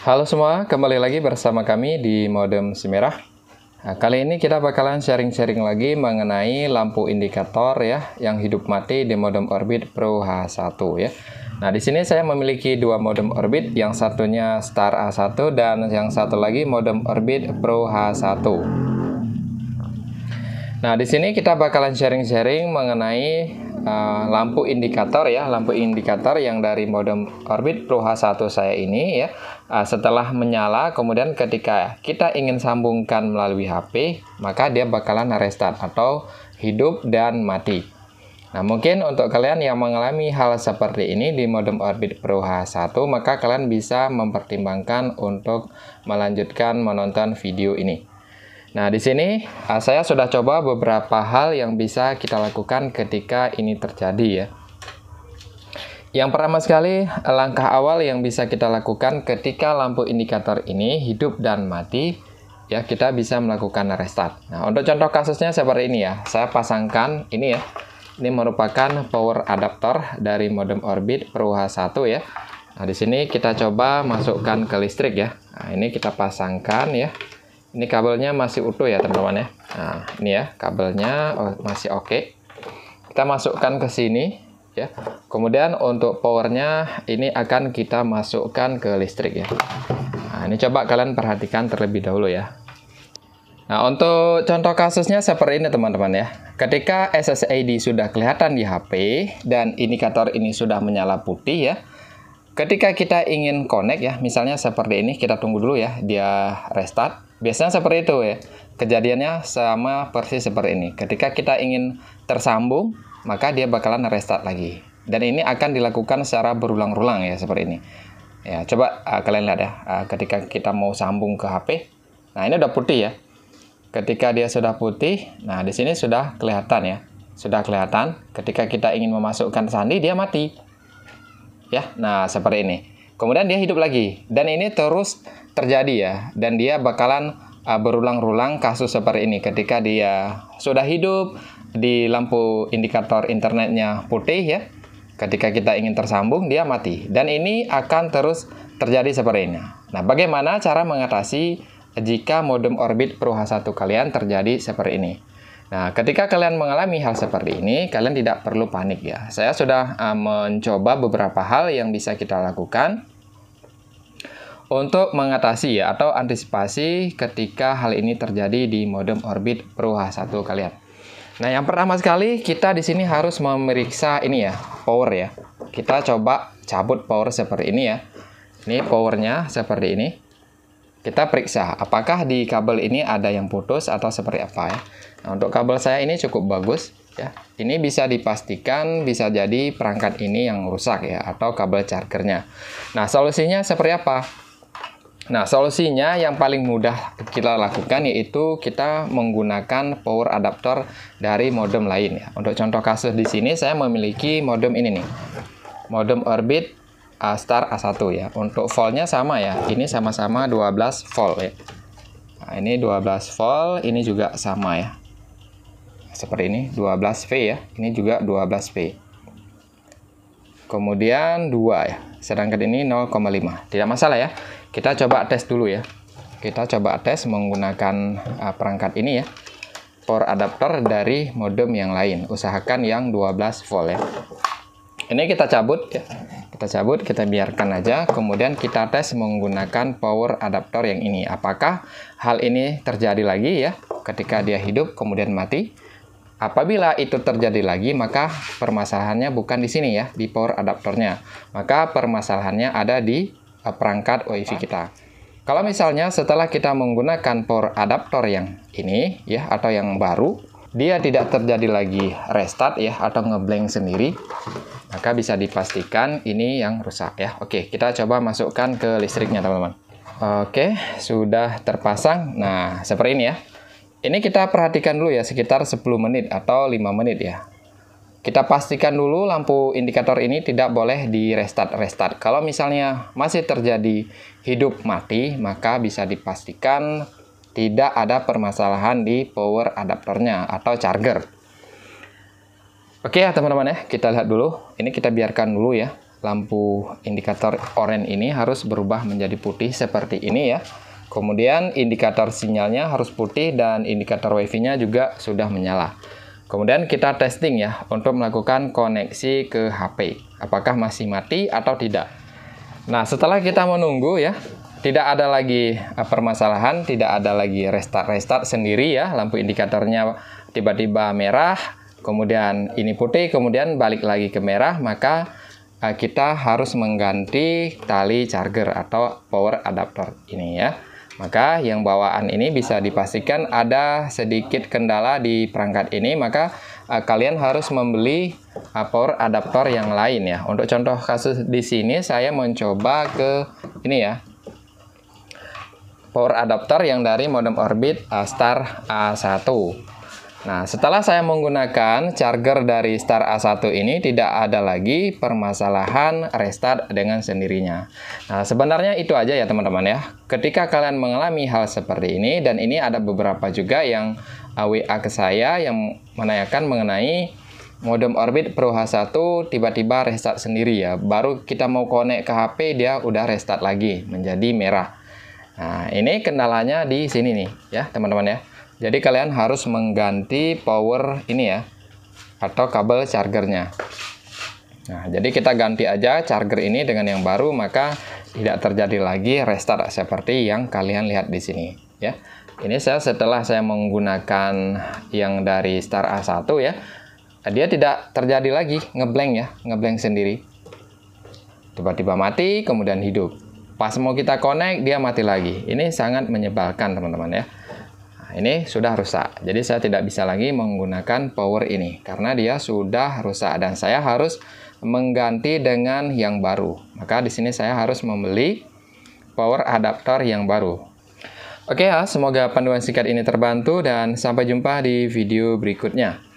Halo semua, kembali lagi bersama kami di Modem Semerah. Nah, kali ini kita bakalan sharing-sharing lagi mengenai lampu indikator ya yang hidup mati di modem Orbit Pro H1 ya. Nah, di sini saya memiliki dua modem Orbit, yang satunya Star A1 dan yang satu lagi modem Orbit Pro H1. Nah, di sini kita bakalan sharing-sharing mengenai lampu indikator ya, lampu indikator yang dari modem Orbit Pro H1 saya ini ya. Setelah menyala, kemudian ketika kita ingin sambungkan melalui HP, maka dia bakalan restart atau hidup dan mati. Nah, mungkin untuk kalian yang mengalami hal seperti ini di modem Orbit Pro H1, maka kalian bisa mempertimbangkan untuk melanjutkan menonton video ini. Nah, di sini saya sudah coba beberapa hal yang bisa kita lakukan ketika ini terjadi ya. Yang pertama sekali, langkah awal yang bisa kita lakukan ketika lampu indikator ini hidup dan mati, ya kita bisa melakukan restart. Nah, untuk contoh kasusnya seperti ini ya. Saya pasangkan ini ya. Ini merupakan power adapter dari modem Orbit Pro H1 ya. Nah, di sini kita coba masukkan ke listrik ya. Nah, ini kita pasangkan ya. Ini kabelnya masih utuh ya teman-teman ya. Nah, ini ya kabelnya masih oke. Kita masukkan ke sini ya. Kemudian untuk powernya ini akan kita masukkan ke listrik ya. Nah, ini coba kalian perhatikan terlebih dahulu ya. Nah, untuk contoh kasusnya seperti ini teman-teman ya. Ketika SSID sudah kelihatan di HP dan indikator ini sudah menyala putih ya. Ketika kita ingin connect ya, misalnya seperti ini, kita tunggu dulu ya, dia restart. Biasanya seperti itu ya, kejadiannya sama persis seperti ini. Ketika kita ingin tersambung, maka dia bakalan restart lagi. Dan ini akan dilakukan secara berulang-ulang ya, seperti ini. Ya, coba kalian lihat ya, ketika kita mau sambung ke HP, nah ini udah putih ya. Ketika dia sudah putih, nah di sini sudah kelihatan ya, sudah kelihatan. Ketika kita ingin memasukkan sandi, dia mati. Ya, nah seperti ini. Kemudian dia hidup lagi, dan ini terus terjadi ya, dan dia bakalan berulang-ulang kasus seperti ini. Ketika dia sudah hidup, di lampu indikator internetnya putih ya, ketika kita ingin tersambung dia mati, dan ini akan terus terjadi seperti ini. Nah, bagaimana cara mengatasi jika modem Orbit Pro H1 kalian terjadi seperti ini? Nah, ketika kalian mengalami hal seperti ini, kalian tidak perlu panik ya. Saya sudah mencoba beberapa hal yang bisa kita lakukan untuk mengatasi ya, atau antisipasi ketika hal ini terjadi di modem Orbit Pro H1 kalian. Nah, yang pertama sekali kita di sini harus memeriksa ini ya, power ya. Kita coba cabut power seperti ini ya. Ini powernya seperti ini. Kita periksa apakah di kabel ini ada yang putus atau seperti apa ya. Nah, untuk kabel saya ini cukup bagus ya. Ini bisa dipastikan bisa jadi perangkat ini yang rusak ya, atau kabel chargernya. Nah, solusinya seperti apa? Nah, solusinya yang paling mudah kita lakukan yaitu kita menggunakan power adapter dari modem lain ya. Untuk contoh kasus di sini saya memiliki modem ini nih. Modem Orbit Star A1 ya. Untuk voltnya sama ya. Ini sama-sama 12 volt ya. Nah, ini 12 volt, ini juga sama ya. Seperti ini 12V ya. Ini juga 12V. Kemudian 2 ya. Sedangkan ini 0,5. Tidak masalah ya. Kita coba tes dulu ya. Kita coba tes menggunakan perangkat ini ya. Power adapter dari modem yang lain. Usahakan yang 12 volt ya. Ini kita cabut ya. Kita cabut, kita biarkan aja. Kemudian kita tes menggunakan power adapter yang ini. Apakah hal ini terjadi lagi ya ketika dia hidup kemudian mati? Apabila itu terjadi lagi, maka permasalahannya bukan di sini ya, di power adapternya. Maka permasalahannya ada di perangkat WiFi kita. Kalau misalnya setelah kita menggunakan power adapter yang ini ya, atau yang baru, dia tidak terjadi lagi restart ya, atau ngeblank sendiri, maka bisa dipastikan ini yang rusak ya. Oke, kita coba masukkan ke listriknya teman-teman. Oke, sudah terpasang. Nah, seperti ini ya. Ini kita perhatikan dulu ya, sekitar 10 menit atau 5 menit ya. Kita pastikan dulu lampu indikator ini tidak boleh di restart. Kalau misalnya masih terjadi hidup mati, maka bisa dipastikan tidak ada permasalahan di power adapternya atau charger. Oke ya teman-teman ya, kita lihat dulu. Ini kita biarkan dulu ya. lampu indikator oranye ini harus berubah menjadi putih seperti ini ya. Kemudian indikator sinyalnya harus putih dan indikator WiFi-nya juga sudah menyala. Kemudian kita testing ya untuk melakukan koneksi ke HP. Apakah masih mati atau tidak. Nah, setelah kita menunggu ya, tidak ada lagi permasalahan, tidak ada lagi restart sendiri ya, lampu indikatornya tiba-tiba merah, kemudian ini putih, kemudian balik lagi ke merah, maka kita harus mengganti tali charger atau power adapter ini ya. Maka yang bawaan ini bisa dipastikan ada sedikit kendala di perangkat ini, maka kalian harus membeli power adapter yang lain ya. Untuk contoh kasus di sini saya mencoba ke ini ya. Power adapter yang dari modem Orbit Star A1. Nah, setelah saya menggunakan charger dari Star A1 ini, tidak ada lagi permasalahan restart dengan sendirinya. Nah, sebenarnya itu aja ya teman-teman ya. Ketika kalian mengalami hal seperti ini, dan ini ada beberapa juga yang WA ke saya yang menanyakan mengenai modem Orbit Pro H1 tiba-tiba restart sendiri ya. Baru kita mau connect ke HP, dia udah restart lagi menjadi merah. Nah, ini kendalanya di sini nih ya teman-teman ya. Jadi kalian harus mengganti power ini ya, atau kabel chargernya. Nah, jadi kita ganti aja charger ini dengan yang baru, maka tidak terjadi lagi restart seperti yang kalian lihat di sini ya. Ini setelah saya menggunakan yang dari Star A1 ya, dia tidak terjadi lagi ngeblank ya, ngeblank sendiri. Tiba-tiba mati, kemudian hidup. Pas mau kita connect, dia mati lagi. Ini sangat menyebalkan teman-teman ya. Nah, ini sudah rusak. Jadi saya tidak bisa lagi menggunakan power ini karena dia sudah rusak dan saya harus mengganti dengan yang baru. Maka di sini saya harus membeli power adapter yang baru. Oke ya, semoga panduan singkat ini terbantu dan sampai jumpa di video berikutnya.